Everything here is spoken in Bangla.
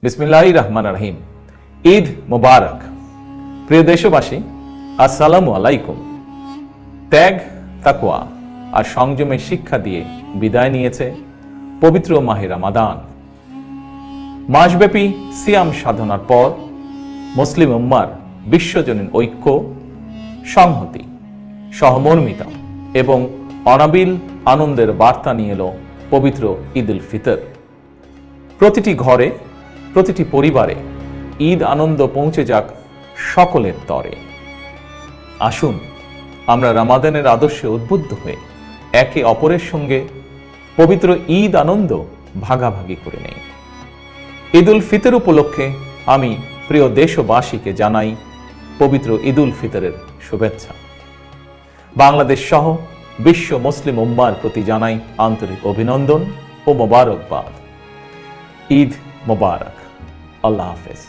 বিসমিল্লাহির রহমানির রহিম। ঈদ মোবারক। প্রিয় দেশবাসী, আসসালামু আলাইকুম। ত্যাগ, তাকওয়া আর সংযমের শিক্ষা দিয়ে বিদায় নিয়েছে পবিত্র মাহে রমাদান। মাসব্যাপী সিয়াম সাধনার পর মুসলিম উম্মার বিশ্বজনীন ঐক্য, সংহতি, সহমর্মিতা এবং অনাবিল আনন্দের বার্তা নিয়ে এলো পবিত্র ঈদ উল ফিতর। প্রতিটি ঘরে, প্রতিটি পরিবারে ঈদ আনন্দ পৌঁছে যাক সকলের তরে। আসুন আমরা রমাদানের আদর্শে উদ্বুদ্ধ হয়ে একে অপরের সঙ্গে পবিত্র ঈদ আনন্দ ভাগাভাগি করে নেই। ঈদ উল ফিতর উপলক্ষে আমি প্রিয় দেশবাসীকে জানাই পবিত্র ঈদ উল ফিতরের শুভেচ্ছা। বাংলাদেশ সহ বিশ্ব মুসলিম উম্মার প্রতি জানাই আন্তরিক অভিনন্দন ও মোবারকবাদ। ঈদ মোবারক। আল্লাহ হাফেজ।